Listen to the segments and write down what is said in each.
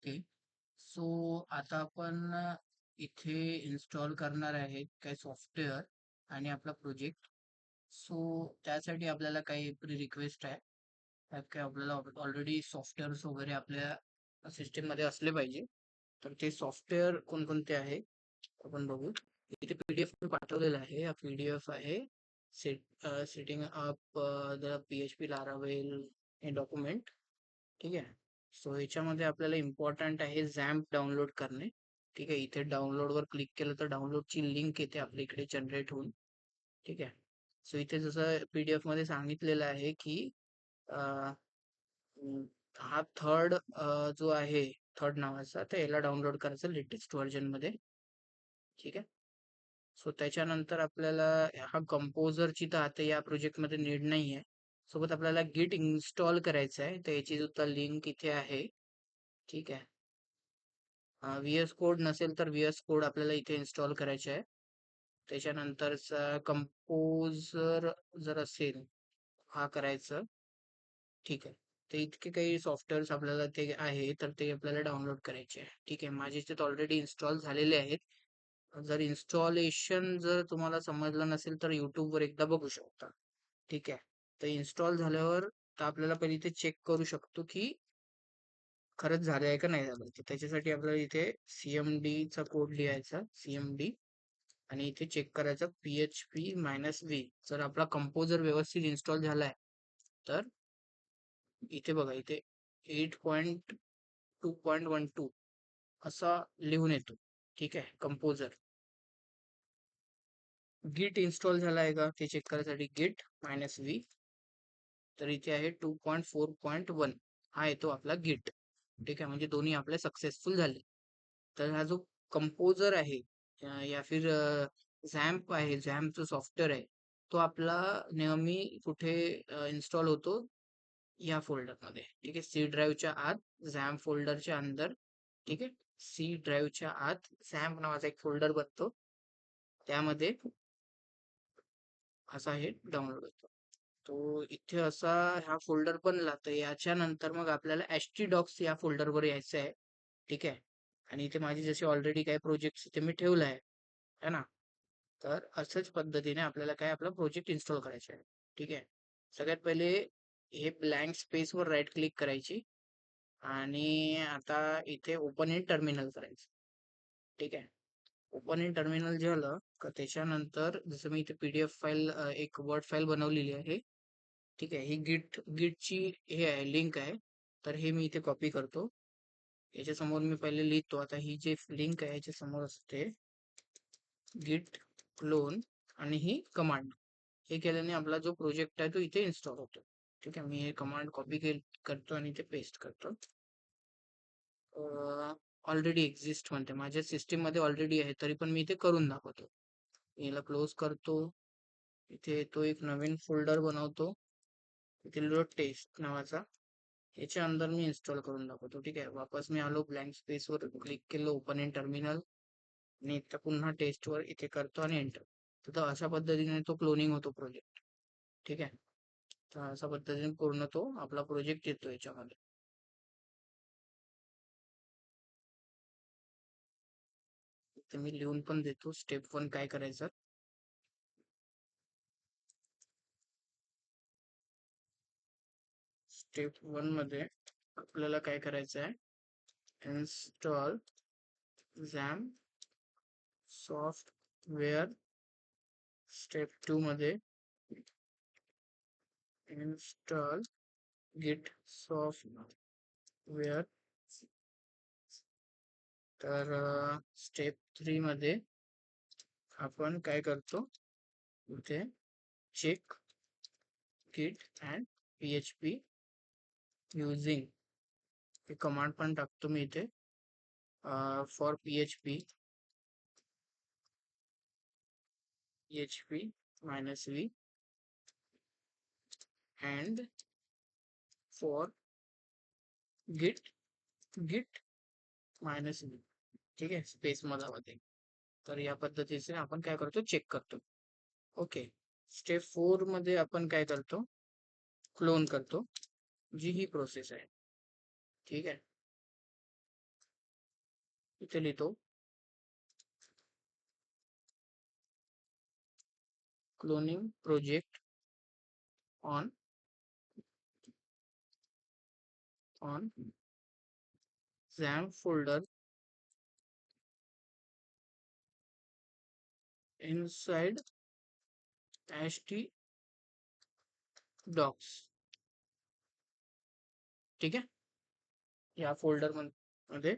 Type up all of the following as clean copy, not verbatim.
Okay. So आता आपण इथे इन्स्टॉल करणार आहेत काही सॉफ्टवेअर आणि आपला प्रोजेक्ट. सो त्यासाठी आपल्याला काही प्री रिक्वेस्ट आहे. त्यात काही आपल्याला ऑलरेडी सॉफ्टवेअर्स वगैरे आपल्या सिस्टीममध्ये असले पाहिजे. तर ते सॉफ्टवेअर कोणकोणते आहे आपण बघू. इथे PDF पाठवलेला आहे. हा PDF आहे setting up the PHP Laravel हे डॉक्युमेंट. ठीक आहे. सो याच्यामध्ये आपल्याला इम्पॉर्टंट आहे झॅम्प डाउनलोड करणे. ठीक आहे. इथे डाउनलोड वर क्लिक केलं तर डाउनलोडची लिंक येते आपल्या इकडे जनरेट होऊन. ठीक आहे. सो इथे जसं PDF मध्ये सांगितलेलं आहे की अं, हा थर्ड जो आहे थर्ड नावाचा तर याला डाउनलोड करायचं लेटेस्ट व्हर्जन मध्ये. ठीक आहे. सो त्याच्यानंतर आपल्याला हा कंपोजरची तर आता या प्रोजेक्ट मध्ये नीड नाही आहे. सोबत आपल्याला गिट इन्स्टॉल करायचं आहे तर याची सुद्धा लिंक इथे आहे. ठीक आहे. VS कोड नसेल तर VS कोड आपल्याला इथे इन्स्टॉल करायचे आहे. त्याच्यानंतरचा कंपोजर जर असेल हा करायचं. ठीक आहे. ते इतके काही सॉफ्टवेअर्स आपल्याला ते आहे तर ते आपल्याला डाउनलोड करायचे आहे. ठीक आहे. माझे ते ऑलरेडी इन्स्टॉल झालेले आहेत. जर इन्स्टॉलेशन जर तुम्हाला समजलं नसेल तर YouTube वर एकदा बघू शकता. ठीक आहे. तर इन्स्टॉल झाल्यावर तर आपल्याला पहिले इथे चेक करू शकतो की खरंच झालं आहे का नाही झालं. तर त्याच्यासाठी आपल्याला इथे CMD चा कोड लिहायचा CMD आणि इथे चेक करायचं PHP-V. जर आपला कंपोजर व्यवस्थित इन्स्टॉल झालाय तर इथे बघा इथे 8.2.12 असा लिहून येतो. ठीक आहे. कंपोजर गिट इन्स्टॉल झाला आहे का ते चेक करायसाठी git-v. तर इथे आहे 2.4.1 हा येतो आपला गिट. ठीक आहे. म्हणजे दोन्ही आपले सक्सेसफुल झाले. तर हा जो कंपोजर आहे या फिर झॅम्प आहे झॅम्प जो सॉफ्टवेअर आहे तो आपला नेहमी कुठे इन्स्टॉल होतो या फोल्डरमध्ये. ठीक आहे. सी ड्राईव्हच्या आत झॅम्प फोल्डरच्या अंदर. ठीक आहे. सी ड्राईव्हच्या आत झॅम्प नावाचा एक फोल्डर बनतो त्यामध्ये असा हे डाउनलोड होतो. तो इथे असा हा फोल्डर बनला तर याच्या नंतर मग आपल्याला htdocs या फोल्डरवर यायचं आहे. ठीक आहे. आणि इथे माझी जशी ऑलरेडी काही प्रोजेक्ट इथे मी ठेवला आहे ना. तर असंच पद्धतीने आपल्याला काय आपला प्रोजेक्ट इन्स्टॉल करायचा आहे. ठीक आहे. सगळ्यात पहिले हे ब्लँक स्पेस वर राईट क्लिक करायची आणि आता इथे ओपन इन टर्मिनल करायचं. ठीक आहे. ओपन इन टर्मिनल झालं का त्याच्यानंतर जसं मी इथे PDF फाईल एक वर्ड फाईल बनवलेली आहे. ठीक आहे. ही गिटची हे आहे लिंक आहे. तर हे मी इथे कॉपी करतो. याच्या समोर मी पहिले लिहितो. आता ही जी लिंक आहे याच्या समोर असते गिट क्लोन आणि ही कमांड. हे केल्याने आपला जो प्रोजेक्ट आहे तो इथे इन्स्टॉल होतो. ठीक आहे. मी हे कमांड कॉपी करतो आणि इथे पेस्ट करतो. ऑलरेडी एक्झिस्ट म्हणते माझ्या सिस्टीम मध्ये ऑलरेडी आहे तरी पण मी इथे करून दाखवतो. याला क्लोज करतो. इथे तो एक नवीन फोल्डर बनवतो. इथे लिहितो टेस्ट नावाचा. याच्या अंदर मी इन्स्टॉल करून दाखवतो. ठीक आहे. वापस मी आलो ब्लँक स्पेस वर क्लिक केलं ओपन इन टर्मिनल आणि इथं पुन्हा टेस्ट वर इथे करतो आणि एंटर. तर अशा पद्धतीने तो क्लोनिंग होतो प्रोजेक्ट. ठीक आहे. तर अशा पद्धतीने पूर्ण तो आपला प्रोजेक्ट येतो याच्यामध्ये. तर मी लिहून पण देतो स्टेप 1 काय करायचं. स्टेप 1 मध्ये आपल्याला काय करायचं आहे इन्स्टॉल झॅम्प सॉफ्टवेअर. स्टेप 2 मध्ये इन्स्टॉल गिट सॉफ्टवेअर. तर स्टेप 3 मध्ये आपण काय करतो इथे चेक गिट अँड PHP युझिंग हे कमांड पण टाकतो मी इथे for PHP -v and for git -v. ठीक आहे. स्पेस मध्ये. तर या पद्धतीने आपण काय करतो चेक करतो. ओके. स्टेप 4 मध्ये आपण काय करतो क्लोन करतो जी ही प्रोसेस आहे. ठीक आहे. इथे लिहितो cloning project on on XAMPP folder inside ht docs. ठीक आहे, या फोल्डर मध्ये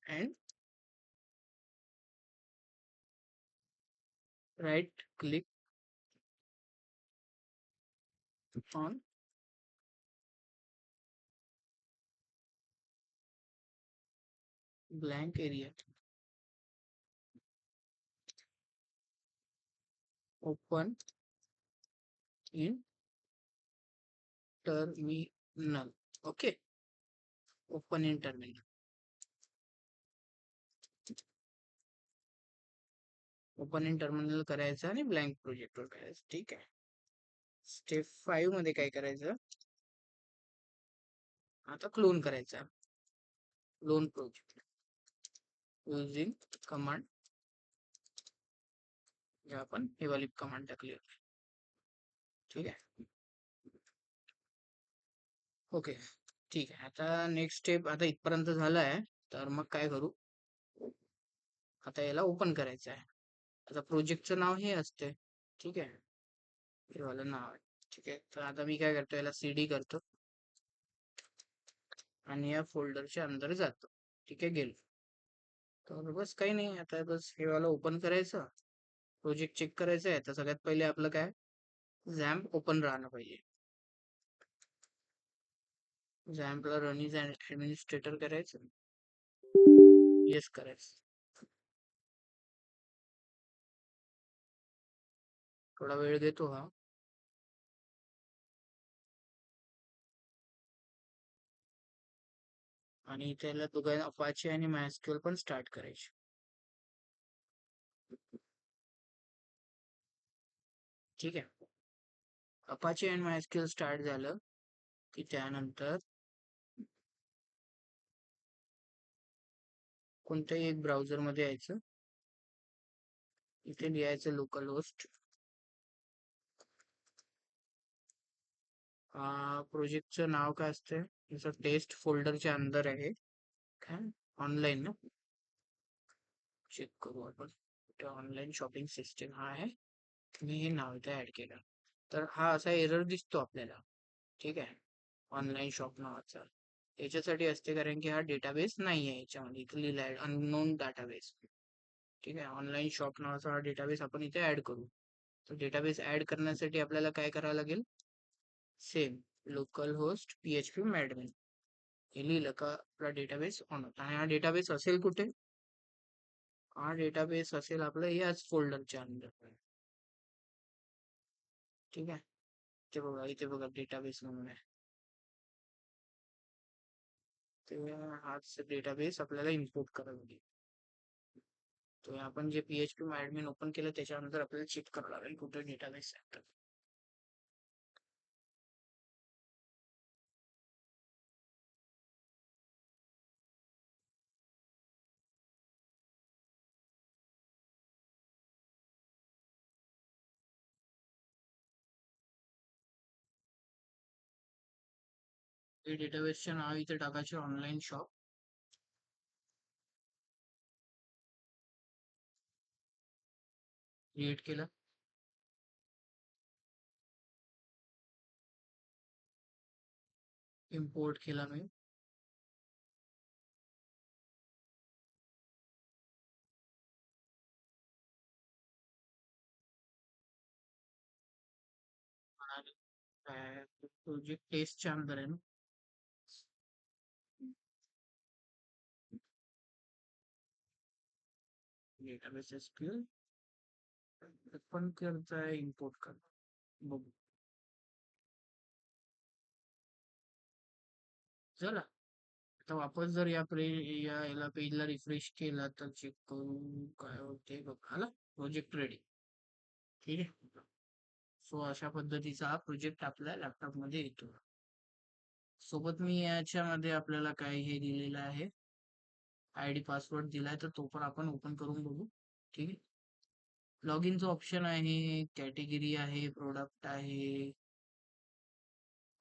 and right click on blank area, open in terminal. Okay, open in terminal. Open in terminal करायचं आणि ब्लँक प्रोजेक्ट वर करायचं. ठीक आहे. स्टेप 5 मध्ये काय करायचं, आता क्लोन करायचा. क्लोन प्रोजेक्ट युजिंग कमांड, जे आपण हे वाली कमांड टाकली होती. ठीक आहे, ओके. ठीक आहे, आता नेक्स्ट स्टेप आता इथपर्यंत झालं आहे. तर मग काय करू, आता याला ओपन करायचं आहे. आता प्रोजेक्टचं नाव हे असते. ठीक आहे, हे वालं नाव आहे. ठीक आहे, तर आता मी काय करतो, याला CD करतो आणि या फोल्डरच्या अंदर जातो. ठीक आहे, गेलो. तर बस काही नाही, आता बस हे वाला ओपन करायचं, प्रोजेक्ट चेक करायचं आहे. तर सगळ्यात पहिले आपलं काय, XAMPP ओपन राहणं पाहिजे. XAMPP ला रन इज ऍडमिनिस्ट्रेटर करायचं, येस करायचं. थोडा वेळ घेतो हा. आणि त्याला दोघांना अपाचे आणि MySQL पण स्टार्ट करायचे. ठीक आहे, अपाचे आणि MySQL स्टार्ट झालं की त्यानंतर कोणत्याही एक ब्राउझर मध्ये यायचं. इथे लिहायचं लोकल होस्ट. प्रोजेक्टचं नाव काय असते, जसं टेस्ट फोल्डरच्या अंदर आहे. काय ऑनलाईन ना, चेक करू आपण. ऑनलाईन शॉपिंग सिस्टीम हा आहे. मी हे नाव इथे ऍड केलं. तर हा असा एरर दिसतो आपल्याला. ठीक आहे, ऑनलाईन शॉप नावाचा. याच्यासाठी असते कारण की हा डेटाबेस नाही आहे याच्यामध्ये. इथे लिहिला आहे अननोन डाटाबेस. ठीक आहे, ऑनलाईन शॉप नावाचा हा डेटाबेस आपण इथे ऍड करू. तर डेटाबेस ऍड करण्यासाठी आपल्याला काय करावं लागेल, same local host PHP admin हे लिहिलं का आपला डेटाबेस ऑन होता. आणि हा डेटाबेस असेल कुठे, हा डेटाबेस असेल आपलं याच फोल्डरच्या अंदर. ठीक आहे, इथे बघा डेटाबेस म्हणून आहे. तर हाच डेटाबेस आपल्याला इम्पोर्ट करावा लागेल. तो आपण जे PHP admin ओपन केलं त्याच्यानंतर आपल्याला चेक करावं लागेल कुठे डेटाबेस आहे. हे डेटाबेसचे नाव इथे टाकायचे, ऑनलाईन शॉप. क्रिएट केलं. इम्पोर्ट केला मी. प्रोजेक्ट टेस्टच्या अंदर आहे ना. डेटाबेस SQL पण करताय, इम्पोर्ट कर बघू. चला, आता वापस जर याला पेजला रिफ्रेश केला तर चेक करू काय होते बघ. आला प्रोजेक्ट रेडी. ठीक आहे, सो अशा पद्धतीचा हा प्रोजेक्ट आपल्या लॅपटॉप मध्ये येतो. सोबत मी याच्यामध्ये आपल्याला काय हे दिलेलं आहे, आयडी पासवर्ड दिलाय, तर तो पण आपण ओपन करून बघू. ठीक आहे. लॉग इनचं ऑप्शन आहे, कॅटेगरी आहे, प्रोडक्ट आहे.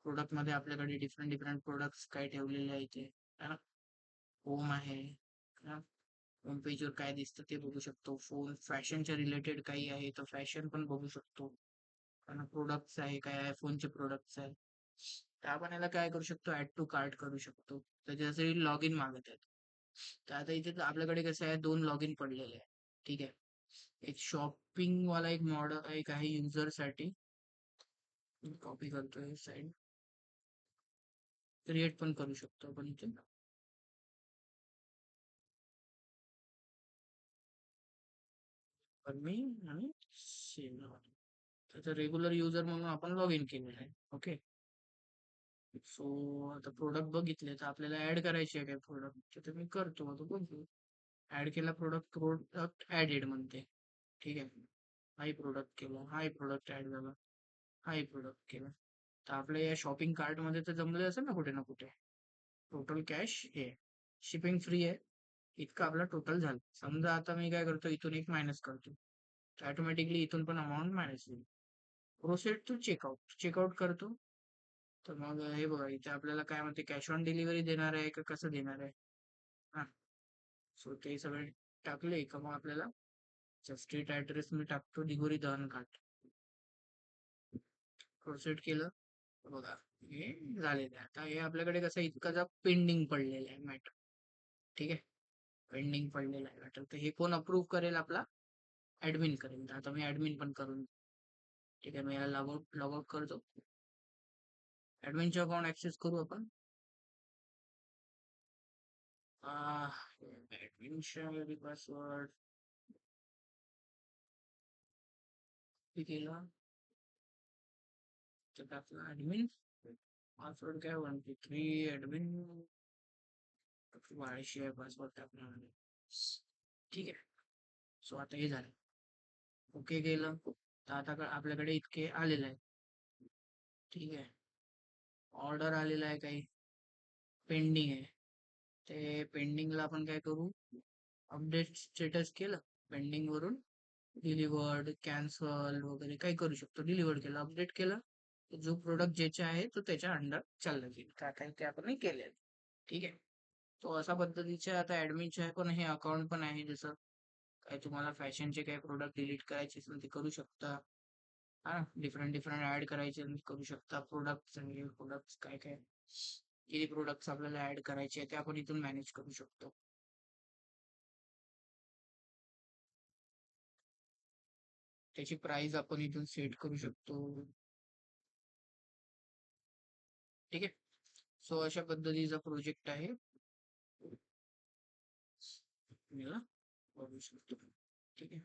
प्रोडक्ट मध्ये आपल्याकडे डिफरंट डिफरंट प्रोडक्ट्स काय ठेवलेले आहे इथे, है ना. होम आहे, होम पेजवर काय दिसतं ते बघू शकतो. फोन फॅशनच्या रिलेटेड काही आहे तर फॅशन पण बघू शकतो. कारण प्रोडक्ट्स आहे, काय आयफोनचे प्रोडक्ट्स आहे, तर आपण याला काय करू शकतो, ऍड टू कार्ट करू शकतो. त्याच्यासाठी लॉग इन मागत आहेत. तर आता इथे आपल्याकडे कसं आहे, 2 लॉग इन पडलेले आहे. ठीक आहे. एक शॉपिंग वाला एक मॉडल एक आहे युजर साठी. कॉपी करतोय साईड, क्रिएट पण करू शकतो आपण इथे. पण मी आणि सेम त्याचा रेग्युलर युजर म्हणून आपण लॉग इन केलेलं आहे. ओके. सो आता प्रोडक्ट बघितले तर आपल्याला ऍड करायचे आहे काय प्रोडक्ट, तर मी करतो. आता बघू. ऍड केला प्रोडक्ट, प्रोडक्ट ऍडेड म्हणते. ठीक आहे. हाही प्रोडक्ट केला, हाही प्रोडक्ट ऍड झाला, हाही प्रोडक्ट केला. तर आपल्या या शॉपिंग कार्ट मध्ये तर जमले असेल ना कुठे ना कुठे. टोटल कॅश हे शिपिंग फ्री आहे, इतकं आपला टोटल झालं. समजा आता मी काय करतो, इथून एक मायनस करतो, ऑटोमॅटिकली इथून पण अमाऊंट मायनस होईल. प्रोसेड टू चेकआउट, चेकआउट करतो. तर मग हे बघा इथे आपल्याला काय म्हणते, कॅश ऑन डिलिव्हरी देणार आहे का कसं देणार आहे. हा. सो ते सगळे टाकले का मग आपल्याला स्ट्रीट ऍड्रेस मी टाकतो, दिगोरी दहन घाट. प्रोसेड केलं. बघा हे झालेलं आहे. आता हे आपल्याकडे कसं इतकं पेंडिंग पडलेलं आहे मॅटर. ठीक आहे. पेंडिंग पडलेलं आहे मॅटर, तर हे कोण अप्रूव्ह करेल, आपला ऍडमिन करेल. तर आता मी ऍडमिन पण करून, ठीक आहे, मी याला लॉग आउट करतो. ऍडमिनचे अकाउंट ऍक्सेस करू आपण. ऍडमिनच्या आयडी पासवर्ड केला, तर टाकला ऍडमिन. पासवर्ड काय 123 ऍडमिन, वाळशी आहे पासवर्ड टाकणार. ठीक आहे. सो आता हे झालं, ओके केलं. तर आता आपल्याकडे इतके आलेले आहे. ठीक आहे. ऑर्डर आलेला आहे, काही पेंडिंग आहे. ते पेंडिंगला आपण काय करू, अपडेट स्टेटस केलं, पेंडिंग वरून डिलिव्हर्ड, कॅन्सल वगैरे काही करू शकतो. डिलिव्हर्ड केलं, अपडेट केलं, जो प्रोडक्ट ज्याचे आहे तो त्याच्या अंडर चालला जाईल. काय काय ते आपण केले. ठीक आहे. तो अशा पद्धतीचे आता ऍडमिनचे आहे, पण हे अकाउंट पण आहे. जसं काय तुम्हाला फॅशनचे काही प्रोडक्ट डिलीट करायचे असेल ते करू शकता. हा, डिफरंट डिफरंट ऍड करायचे करू शकता. प्रोडक्ट्स आणि प्रोडक्ट्स काय काय किती प्रोडक्ट्स आपल्याला ऍड करायचे ते आपण इथून मॅनेज करू शकतो. त्याची प्राइस आपण इथून सेट करू शकतो. ठीक आहे. सो अशा पद्धतीचा प्रोजेक्ट आहे, तुम्हाला बघू शकतो. ठीक आहे.